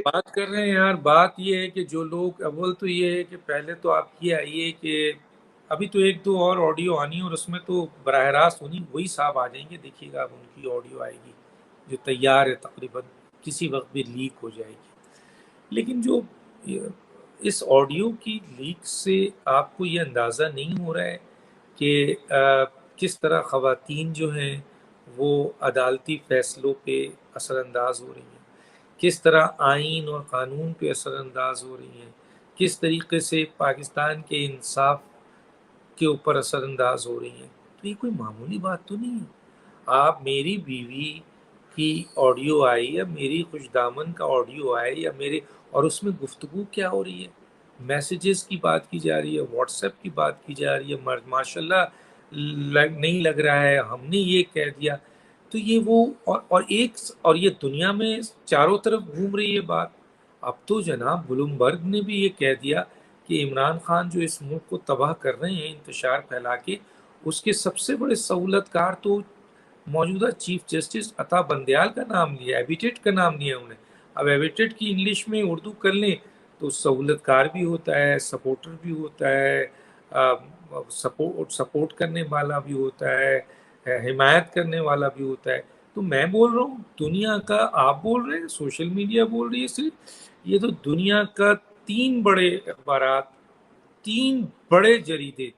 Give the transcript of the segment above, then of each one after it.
بات کر رہے ہیں یار، بات یہ ہے کہ جو لوگ اول تو یہ ہے کہ پہلے تو آپ یہ آئیے کہ ابھی تو ایک دو اور آڈیو آنی ہے اور اس میں تو براہ راست وہی صاحب آ جائیں گے، دیکھیے گا اب ان کی آڈیو آئے گی جو تیار ہے، تقریباً کسی وقت بھی لیک ہو جائے گی۔ لیکن جو اس آڈیو کی لیک سے آپ کو یہ اندازہ نہیں ہو رہا ہے کہ کس طرح خواتین جو ہیں وہ عدالتی فیصلوں پہ اثر انداز ہو رہی ہیں، کس طرح آئین اور قانون پہ اثر انداز ہو رہی ہیں، کس طریقے سے پاکستان کے انصاف کے اوپر اثر انداز ہو رہی ہیں۔ تو یہ کوئی معمولی بات تو نہیں ہے۔ آپ میری بیوی کی آڈیو آئی یا میری خوش دامن کا آڈیو آئے یا میرے، اور اس میں گفتگو کیا ہو رہی ہے، میسیجز کی بات کی جا رہی ہے، واٹس ایپ کی بات کی جا رہی ہے، ماشاء اللہ نہیں لگ رہا ہے ہم نے یہ کہہ دیا، تو یہ وہ اور یہ دنیا میں چاروں طرف گھوم رہی ہے بات۔ اب تو جناب بلومبرگ نے بھی یہ کہہ دیا کہ عمران خان جو اس ملک کو تباہ کر رہے ہیں انتشار پھیلا کے، اس کے سب سے بڑے سہولت کار تو موجودہ چیف جسٹس عطا بندیال کا نام لیا، ایبیٹیٹ کا نام لیا انہیں۔ اب ایبیٹیٹ کی انگلش میں اردو کر لیں تو سہولت کار بھی ہوتا ہے، سپورٹر بھی ہوتا ہے، سپورٹ کرنے والا بھی ہوتا ہے، حمایت کرنے والا بھی ہوتا ہے۔ تو میں بول رہا ہوں دنیا کا، آپ بول رہے ہیں سوشل میڈیا بول رہی ہے صرف، یہ تو دنیا کا 3 بڑے اخبارات، 3 بڑے جریدے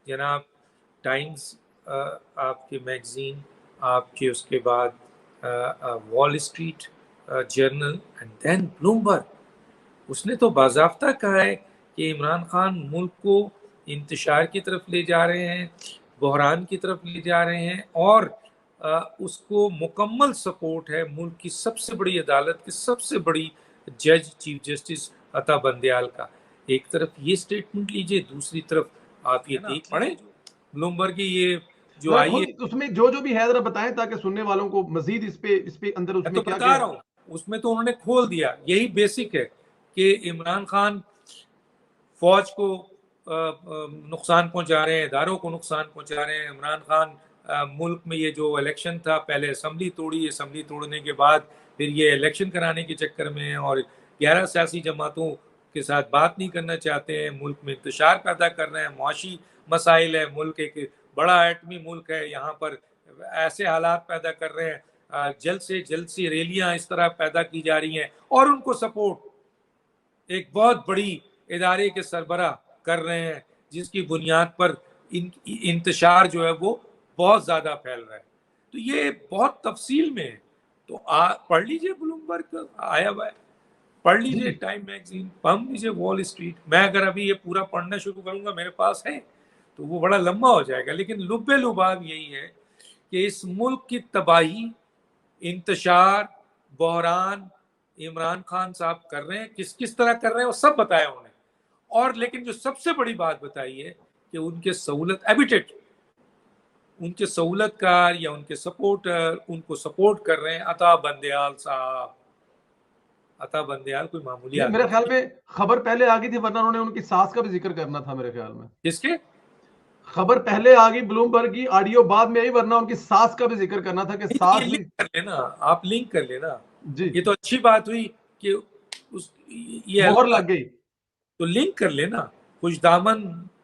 جناب، ٹائمز آپ کے میگزین، آپ کے اس کے بعد Wall Street Journal and then Bloomberg, اس نے تو باضابطہ کہا ہے کہ عمران خان ملک کو انتشار کی طرف لے جا رہے ہیں، بحران کی طرف لے جا رہے ہیں، اور اس کو مکمل سپورٹ ہے ملک کی سب سے بڑی عدالت کی سب سے بڑی جج چیف جسٹس عطا بندیال کا۔ ایک طرف یہ سٹیٹمنٹ لیجئے، دوسری طرف آپ یہ دیکھ پڑھیں بلومبرگ کی یہ جو ذرا آئی ہے۔ خود اس میں جو بھی ہے ذرا بتائیں تاکہ سننے والوں کو مزید اس پہ اندر اس میں میں تو کیا بتا کیا رہا ہوں، اس میں تو انہوں نے کھول دیا، یہی بیسک ہے کہ عمران خان فوج کو نقصان پہنچا رہے ہیں، اداروں کو نقصان پہنچا رہے ہیں۔ عمران خان ملک میں یہ جو الیکشن تھا، پہلے اسمبلی توڑی، اسمبلی توڑنے کے بعد پھر یہ الیکشن کرانے کے چکر میں ہیں اور 11 سیاسی جماعتوں کے ساتھ بات نہیں کرنا چاہتے ہیں، ملک میں انتشار پیدا کر رہے ہیں، معاشی مسائل ہے، ملک ایک بڑا ایٹمی ملک ہے، یہاں پر ایسے حالات پیدا کر رہے ہیں، جلد سے جلد سی ریلیاں اس طرح پیدا کی جا رہی ہیں، اور ان کو سپورٹ ایک بہت بڑی ادارے کے سربراہ کر رہے ہیں جس کی بنیاد پر انتشار جو ہے وہ بہت زیادہ پھیل رہا ہے۔ تو یہ بہت تفصیل میں ہے، تو پڑھ لیجئے بلومبرگ کا آیا ہوا ہے، پڑھ لیجئے ٹائم میگزین، پڑھ لیجئے وال اسٹریٹ۔ میں اگر ابھی یہ پورا پڑھنا شروع کروں گا، میرے پاس ہے تو وہ بڑا لمبا ہو جائے گا، لیکن لب لباب یہی ہے کہ اس ملک کی تباہی، انتشار، بحران عمران خان صاحب کر رہے ہیں، کس طرح کر رہے ہیں وہ سب بتایا انہوں نے۔ اور لیکن جو سب سے بڑی بات بتائی ہے کہ ان کے سہولت ایبیٹیٹ، ان کے سہولت کار یا ان کے سپورٹر ان کو سپورٹ کر رہے ہیں عطا بندیال صاحب۔ عطا بندیال کوئی معمولی نہیں میرے آدمی خیال نہیں میں خبر پہلے آ گئی تھی ورنہ انہوں نے ان کی ساس کا بھی ذکر کرنا تھا میرے خیال میں۔ ہے۔ کس کے؟ خبر پہلے آ گئی بلومبرگ کی، آڈیو بعد میں آئی، ورنہ ان کی ساس کا بھی ذکر کرنا تھا کہ نہیں تو یہ ساس بھی۔ لنک کر لینا، آپ لنک کر لینا، جی یہ تو اچھی بات ہوئی کہ یہ مہر لگ گئی۔ تو لنک کر لینا، خوش دامن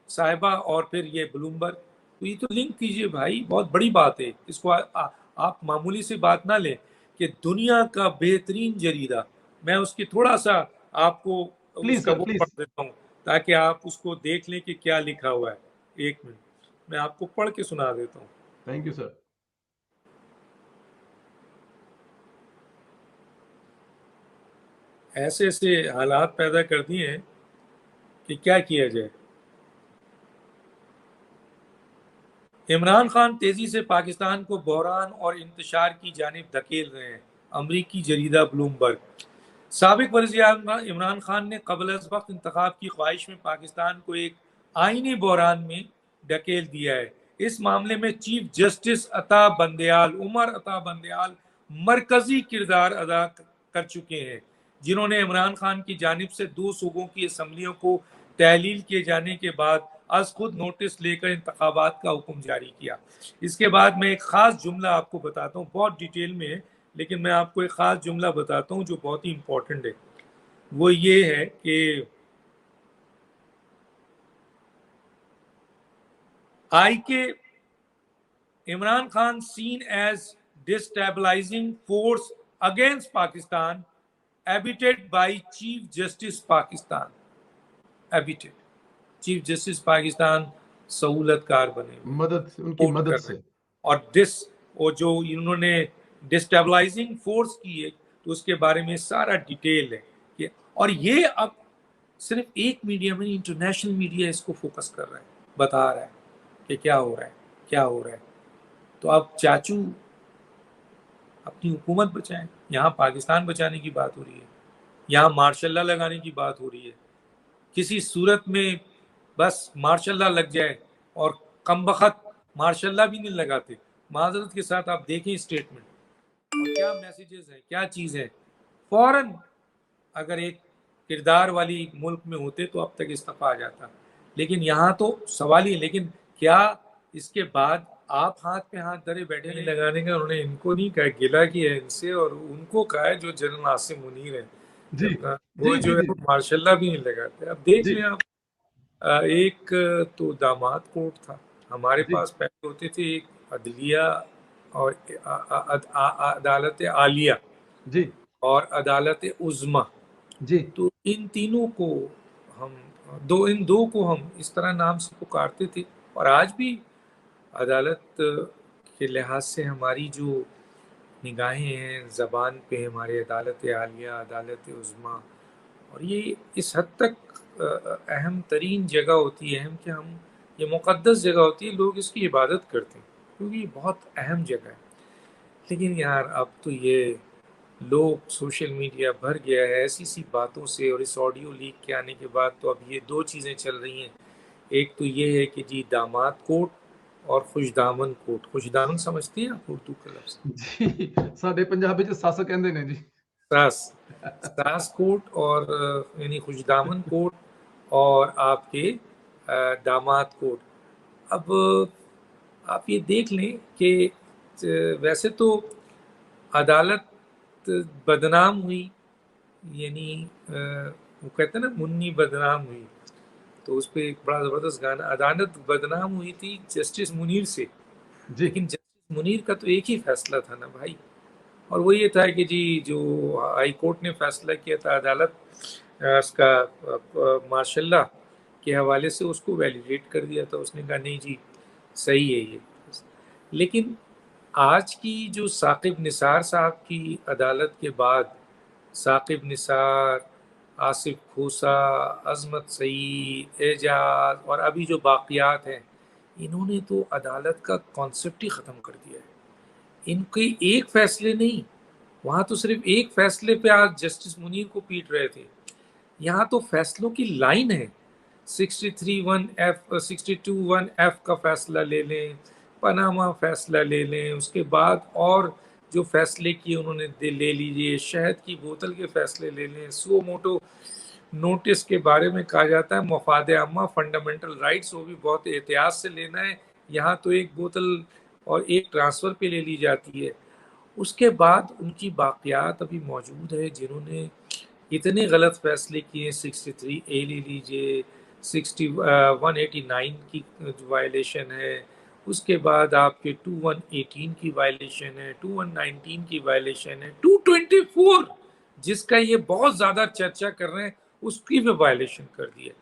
صاحبہ اور پھر یہ بلومبرگ، تو یہ تو لنک کیجئے بھائی، بہت بڑی بات ہے، اس کو آپ معمولی سی بات نہ لیں کہ دنیا کا بہترین جریدہ، میں اس کی تھوڑا سا آپ کو اس پلیز کا سر وہ پلیز۔ پڑھ دیتا ہوں تاکہ آپ اس کو دیکھ لیں کہ کیا لکھا ہوا ہے۔ ایک منٹ میں آپ کو پڑھ کے سنا دیتا ہوں۔ Thank you sir. ایسے ایسے حالات پیدا کر دیے ہیں کہ کیا کیا جائے۔ عمران خان تیزی سے پاکستان کو بحران اور انتشار کی جانب دھکیل رہے ہیں، امریکی جریدہ بلومبرگ۔ سابق وزیر اعظم عمران خان نے قبل از وقت انتخاب کی خواہش میں پاکستان کو ایک آئینی بحران میں دھکیل دیا ہے۔ اس معاملے میں چیف جسٹس عطا بندیال، عمر عطا بندیال مرکزی کردار ادا کر چکے ہیں، جنہوں نے عمران خان کی جانب سے 2 صوبوں کی اسمبلیوں کو تحلیل کیے جانے کے بعد از خود نوٹس لے کر انتخابات کا حکم جاری کیا۔ اس کے بعد میں ایک خاص جملہ آپ کو بتاتا ہوں، بہت ڈیٹیل میں ہے لیکن میں آپ کو ایک خاص جملہ بتاتا ہوں جو بہت ہی امپورٹنٹ ہے. وہ یہ ہے کہ آئی کے Imran Khan seen as destabilizing force against Pakistan, abetted by Chief Justice Pakistan. Abetted. Chief justice Pakistan سہولت کار بنے مدد ان کی مدد سے. اور وہ جو انہوں نے ڈسٹیبلائزنگ فورس کی ہے تو اس کے بارے میں سارا ڈیٹیل ہے. اور یہ اب صرف ایک میڈیا میں انٹرنیشنل میڈیا اس کو فوکس کر رہا ہے, بتا رہا ہے کہ کیا ہو رہا ہے کیا ہو رہا ہے. تو اب چاچو اپنی حکومت بچائیں. یہاں پاکستان بچانے کی بات ہو رہی ہے, یہاں مارشاء اللہ لگانے کی بات ہو رہی ہے. کسی صورت میں بس مارشاء اللہ لگ جائے, اور کم بخت مارشاء اللہ بھی نہیں لگاتے. معذرت کے ساتھ آپ دیکھیں اسٹیٹمنٹ اور کیا میسیجز ہیں, کیا چیز ہے. فوراً اگر ایک کردار والی ملک میں ہوتے تو اب تک استعفیٰ آ جاتا, لیکن یہاں تو سوال ہی. لیکن کیا اس کے بعد آپ ہاتھ پہ ہاتھ دھرے بیٹھے نہیں لگانے کا؟ انہوں نے ان کو نہیں کہا, گلا کیا ہے ان سے, اور ان کو کہا ہے جو جنرل عاصم منیر ہے جی وہ جو ہے ماشاء اللہ بھی نہیں لگاتے. اب دیکھ لیں آپ, ایک تو داماد کوٹ تھا ہمارے پاس پہلے ہوتے تھے, ایک عدلیہ اور عدالت عالیہ جی اور عدالت عظمیٰ. جی تو ان تینوں کو ہم ان دو کو ہم اس طرح نام سے پکارتے تھے. اور آج بھی عدالت کے لحاظ سے ہماری جو نگاہیں ہیں زبان پہ, ہمارے عدالت عالیہ عدالت عظمیٰ, اور یہ اس حد تک اہم ترین جگہ ہوتی ہے, کہ ہم یہ مقدس جگہ ہوتی ہے, لوگ اس کی عبادت کرتے ہیں کیونکہ یہ بہت اہم جگہ ہے. لیکن یار اب تو یہ لوگ سوشل میڈیا بھر گیا ہے ایسی سی باتوں سے, اور اس آڈیو لیک کے آنے کے بعد تو اب یہ دو چیزیں چل رہی ہیں. ایک تو یہ ہے کہ جی داماد کوٹ اور خوش دامن کوٹ. خوش دامن سمجھتے ہیں آپ اردو کا لفظ؟ جی ساڈے پنجابی چ ساس کہندے نے جی, ساس کوٹ, اور یعنی خوش دامن کوٹ, اور آپ کے داماد کوٹ. اب آپ یہ دیکھ لیں کہ ویسے تو عدالت بدنام ہوئی, یعنی وہ کہتے ہیں نا منی بدنام ہوئی, تو اس پہ ایک بڑا زبردست گانا. عدالت بدنام ہوئی تھی جسٹس منیر سے, لیکن جسٹس منیر کا تو ایک ہی فیصلہ تھا نا بھائی, اور وہ یہ تھا کہ جی جو ہائی کورٹ نے فیصلہ کیا تھا عدالت اس کا ماشاء اللہ کے حوالے سے اس کو ویلیڈیٹ کر دیا تھا. اس نے کہا نہیں جی صحیح ہے یہ. لیکن آج کی جو ثاقب نثار صاحب کی عدالت کے بعد, ثاقب نثار, آصف کھوسا, عظمت سعید, اعجاز, اور ابھی جو باقیات ہیں, انہوں نے تو عدالت کا کانسیپٹ ہی ختم کر دیا ہے. ان کے ایک فیصلے نہیں, وہاں تو صرف ایک فیصلے پہ آج جسٹس منیر کو پیٹ رہے تھے, یہاں تو فیصلوں کی لائن ہے. 63(1)F 62(1)F کا فیصلہ لے لیں, پاناما فیصلہ لے لیں, اس کے بعد اور جو فیصلے کیے انہوں نے لے لیجئے, شہد کی بوتل کے فیصلے لے لیں, سو موٹو نوٹس کے بارے میں کہا جاتا ہے مفاد عامہ فنڈامنٹل رائٹس, وہ بھی بہت احتیاط سے لینا ہے. یہاں تو ایک بوتل اور ایک ٹرانسفر پہ لے لی جاتی ہے. اس کے بعد ان کی باقیات ابھی موجود ہے جنہوں نے اتنے غلط فیصلے کیے. 63A لے لیجئے, 189 کی وائلیشن ہے, اس کے بعد آپ کے 2118 کی وائلیشن ہے, 2119 کی وائلیشن ہے, 224 جس کا یہ بہت زیادہ چرچا کر رہے ہیں اس کی بھی وائلیشن کر دی ہے.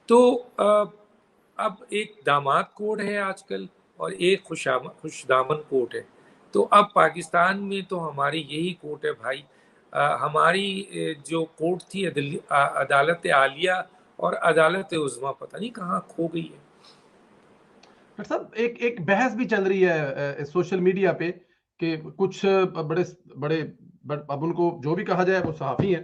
تو اب ایک داماد کوڈ ہے آج کل اور ایک خوش دامن کوٹ ہے. تو اب پاکستان میں تو ہماری یہی کوٹ ہے بھائی. ہماری جو کوٹ تھی عدالت عالیہ اور عدالت عظمیٰ پتہ نہیں کہاں کھو گئی ہے. ڈاکٹر صاحب ایک بحث بھی چل رہی ہے سوشل میڈیا پہ کہ کچھ بڑے اب ان کو جو بھی کہا جائے وہ صحافی ہیں,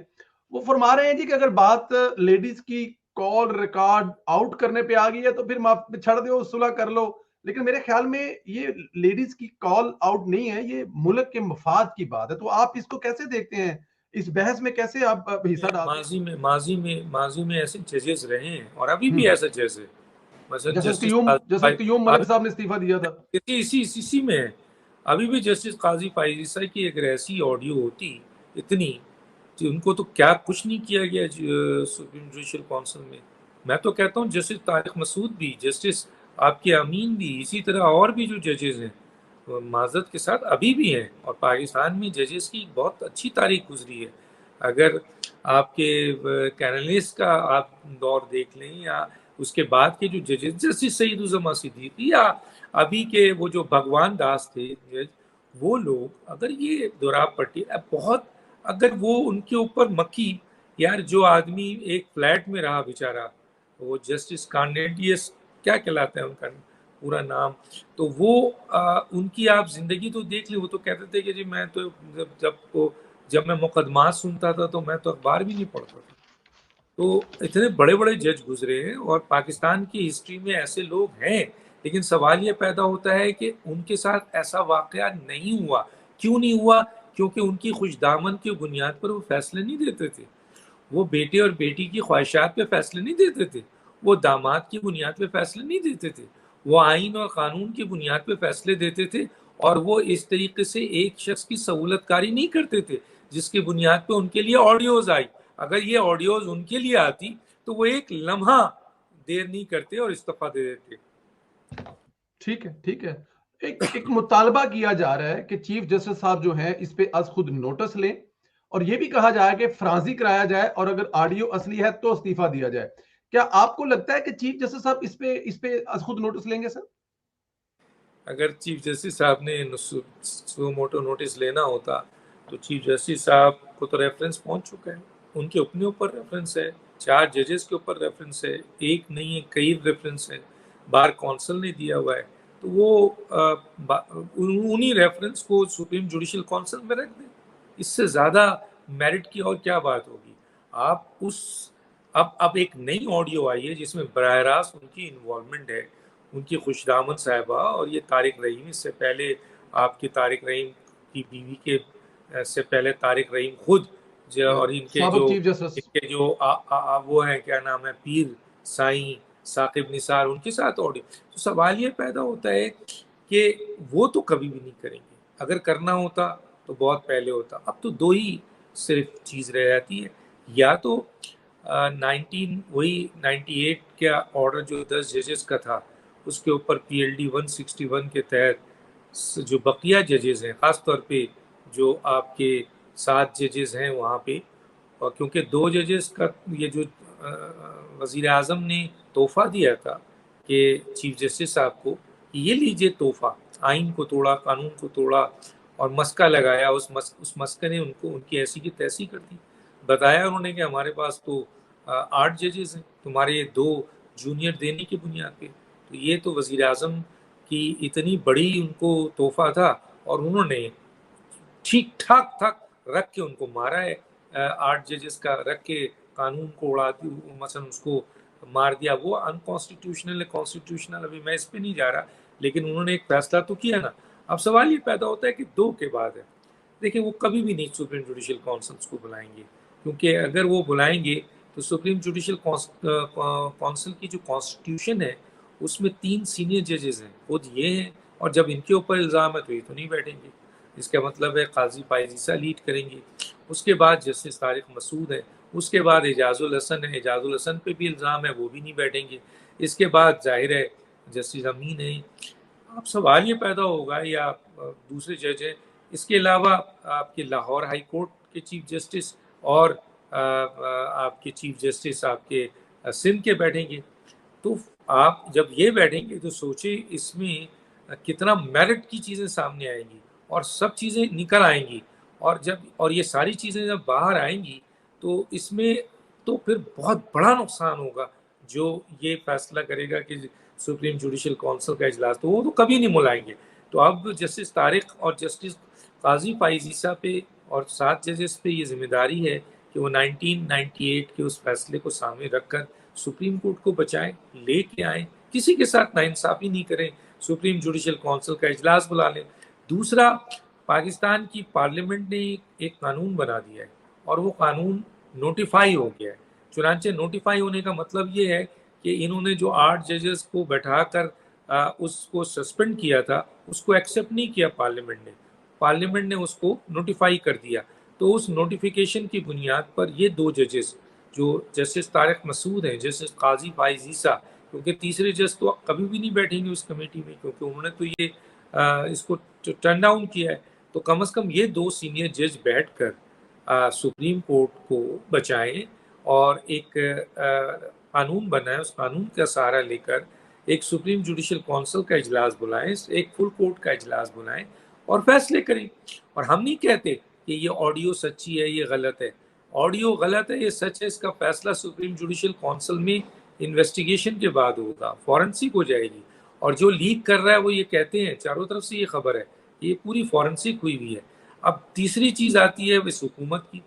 وہ فرما رہے ہیں جی کہ اگر بات لیڈیز کی کال ریکارڈ آؤٹ کرنے پہ آ گئی ہے تو پھر چھڑ دو, صلح کر لو. لیکن میرے خیال میں یہ لیڈیز کی کال آؤٹ نہیں ہے, یہ ملک کے مفاد کی بات ہے. تو آپ اس کو کیسے دیکھتے ہیں, اس بحث میں کیسے آپ حصہ ڈالتے ہیں؟ ماضی میں ایسے ججز رہے ہیں اور ابھی بھی ایسے جج ہیں. جیسے قیوم ملک صاحب نے استعفیٰ دیا تھا, اسی میں ہے. ابھی بھی جسٹس قاضی فائز عیسیٰ کی اگر ایسی آڈیو ہوتی اتنی، تو ان کو تو کیا کچھ نہیں کیا گیا سپریم جوڈیشل کونسل میں تو کہتا ہوں جسٹس طارق مسعود بھی، جسٹس آپ کے امین بھی، اسی طرح اور بھی جو ججز ہیں معذرت کے ساتھ ابھی بھی ہیں، اور پاکستان میں ججز کی بہت اچھی تاریخ گزری ہے. اگر آپ کے کینالسٹ کا آپ دور دیکھ لیں یا اس کے بعد کے جو ججز جسٹس سعید الزماں صدیقی یا ابھی کے وہ جو بھگوان داس تھے جج، وہ لوگ اگر یہ دوراب پٹی بہت، اگر وہ ان کے اوپر مکی، یار جو آدمی ایک فلیٹ میں رہا بیچارہ، وہ جسٹس کارنیلیس کیا کہلاتا ہے ان کا پورا نام، تو وہ ان کی آپ زندگی تو دیکھ لیں. وہ تو کہتے تھے کہ جی میں تو جب میں مقدمات سنتا تھا تو میں تو اخبار بھی نہیں پڑھتا تھا. تو اتنے بڑے بڑے جج گزرے ہیں اور پاکستان کی ہسٹری میں ایسے لوگ ہیں، لیکن سوال یہ پیدا ہوتا ہے کہ ان کے ساتھ ایسا واقعہ نہیں ہوا. کیوں نہیں ہوا؟ کیونکہ ان کی خوش دامن کی بنیاد پر وہ فیصلے نہیں دیتے تھے. وہ بیٹے اور بیٹی کی خواہشات پہ فیصلے نہیں دیتے تھے، وہ داماد کی بنیاد پہ فیصلے نہیں دیتے تھے، وہ آئین اور قانون کی بنیاد پہ فیصلے دیتے تھے. اور وہ اس طریقے سے ایک شخص کی سہولت کاری نہیں کرتے تھے جس کی بنیاد پہ ان کے لیے آڈیوز آئی. اگر یہ آڈیوز ان کے لیے آتی تو وہ ایک لمحہ دیر نہیں کرتے اور استعفیٰ دے دیتے. ٹھیک ہے، ٹھیک ہے. ایک مطالبہ کیا جا رہا ہے کہ چیف جسٹس صاحب جو ہیں اس پہ از خود نوٹس لیں، اور یہ بھی کہا جائے کہ فرانزی کرایا جائے، اور اگر آڈیو اصلی ہے تو استعفیٰ دیا جائے. کیا آپ کو لگتا ہے کہ چیف جسٹس صاحب اس پہ از خود نوٹس لیں گے سر؟ اگر چیف جسٹس صاحب نے سو موٹو نوٹس لینا ہوتا تو چیف جسٹس صاحب کو تو ریفرنس پہنچ چکا ہے، ان کے اپنے اوپر ریفرنس ہے، 4 ججز کے اوپر ریفرنس ہے، ایک نہیں ہے کئی ریفرنس ہے، بار کونسل نے دیا ہوا ہے. تو وہ انہی ریفرنس کو سپریم جوڈیشل کونسل میں رکھ دیں. اس سے زیادہ میرٹ کی اور کیا بات ہوگی؟ آپ اس اب ایک نئی آڈیو آئی ہے جس میں براہ راست ان کی انوالومنٹ ہے، ان کی خوش دامن صاحبہ اور یہ طارق رحیم. اس سے پہلے آپ کے طارق رحیم کی بیوی کے سے پہلے طارق رحیم خود اور ان سابق چیف جسٹس کے جو وہ ہیں کیا نام ہے پیر سائیں ثاقب نثار، ان کے ساتھ آڈیو. تو سوال یہ پیدا ہوتا ہے کہ وہ تو کبھی بھی نہیں کریں گے، اگر کرنا ہوتا تو بہت پہلے ہوتا. اب تو 2 ہی صرف چیز رہ جاتی ہے، یا تو 98 کا آرڈر جو 10 ججز کا تھا اس کے اوپر پی ایل ڈی 161 کے تحت جو بقیہ ججز ہیں، خاص طور پہ جو آپ کے 7 ججز ہیں وہاں پہ، اور کیونکہ 2 ججز کا یہ جو وزیر اعظم نے تحفہ دیا تھا کہ چیف جسٹس صاحب کو یہ لیجئے تحفہ، آئین کو توڑا، قانون کو توڑا اور مسکہ لگایا، اس مسکہ نے ان کی ایسی کی تیسی کر دی. بتایا انہوں نے کہ ہمارے پاس تو 8 ججز ہیں، تمہارے 2 جونیئر دینے کی بنیاد پہ. تو یہ تو وزیر اعظم کی اتنی بڑی ان کو تحفہ تھا، اور انہوں نے ٹھیک ٹھاک تھک رکھ کے ان کو مارا ہے. 8 ججز کا رکھ کے قانون کو اڑا دی، مثلا اس کو مار دیا. وہ انکانسٹیٹیوشنل ہے، کانسٹیٹیوشنل ابھی میں اس پہ نہیں جا رہا، لیکن انہوں نے ایک فیصلہ تو کیا نا. اب سوال یہ پیدا ہوتا ہے کہ 2 کے بعد ہے. دیکھیں وہ کبھی بھی نہیں سپریم جوڈیشل کونسلس کو بلائیں گے، کیونکہ اگر وہ بلائیں گے تو سپریم جوڈیشل کونسل کی جو کانسٹیٹیوشن ہے اس میں 3 سینئر ججز ہیں، خود یہ ہیں، اور جب ان کے اوپر الزام ہے تو یہ تو نہیں بیٹھیں گے. اس کا مطلب ہے قاضی فائز عیسیٰ لیڈ کریں گے، اس کے بعد جسٹس طارق مسعود ہے، اس کے بعد اعجاز الحسن ہے، اعجاز الحسن پہ بھی الزام ہے، وہ بھی نہیں بیٹھیں گے. اس کے بعد ظاہر ہے جسٹس امین ہے. اب سوال یہ پیدا ہوگا، یا دوسرے جج ہیں، اس کے علاوہ آپ کے لاہور ہائی کورٹ کے چیف جسٹس اور آپ کے چیف جسٹس آپ کے سندھ کے بیٹھیں گے. تو آپ جب یہ بیٹھیں گے تو سوچیں اس میں کتنا میرٹ کی چیزیں سامنے آئیں گی اور سب چیزیں نکل آئیں گی. اور یہ ساری چیزیں جب باہر آئیں گی تو اس میں تو پھر بہت بڑا نقصان ہوگا. جو یہ فیصلہ کرے گا کہ سپریم جوڈیشل کونسل کا اجلاس، تو وہ تو کبھی نہیں ملائیں گے. تو اب جسٹس طارق اور جسٹس قاضی فائز عیسیٰ پہ اور 7 ججز پہ یہ ذمہ داری ہے کہ وہ 1998 کے اس فیصلے کو سامنے رکھ کر سپریم کورٹ کو بچائیں، لے کے آئیں، کسی کے ساتھ ناانصافی نہیں کریں، سپریم جوڈیشل کونسل کا اجلاس بلا لیں. دوسرا، پاکستان کی پارلیمنٹ نے ایک قانون بنا دیا ہے اور وہ قانون نوٹیفائی ہو گیا ہے. چنانچہ نوٹیفائی ہونے کا مطلب یہ ہے کہ انہوں نے جو 8 ججز کو بیٹھا کر اس کو سسپینڈ کیا تھا اس کو ایکسیپٹ نہیں کیا پارلیمنٹ نے اس کو نوٹیفائی کر دیا. تو اس نوٹیفیکیشن کی بنیاد پر یہ 2 ججز جو جسٹس طارق مسعود ہیں، جسٹس قاضی فائز عیسیٰ، کیونکہ تیسرے جج تو کبھی بھی نہیں بیٹھیں گے اس کمیٹی میں کیونکہ انہوں نے تو یہ اس کو ٹرن ڈاؤن کیا ہے، تو کم از کم یہ 2 سینئر جج بیٹھ کر سپریم کورٹ کو بچائیں اور ایک قانون بنائیں، اس قانون کا سہارا لے کر ایک سپریم جوڈیشل کونسل کا اجلاس بلائیں، ایک فل کورٹ کا اجلاس بلائیں اور فیصلے کریں. اور ہم نہیں کہتے کہ یہ آڈیو سچی ہے، یہ غلط ہے، آڈیو غلط ہے، یہ سچ ہے، اس کا فیصلہ سپریم جوڈیشل کونسل میں انویسٹیگیشن کے بعد ہوگا، فورنسک ہو جائے گی. اور جو لیک کر رہا ہے وہ یہ کہتے ہیں، چاروں طرف سے یہ خبر ہے، یہ پوری فورنسک ہوئی ہوئی ہے. اب تیسری چیز آتی ہے اس حکومت کی.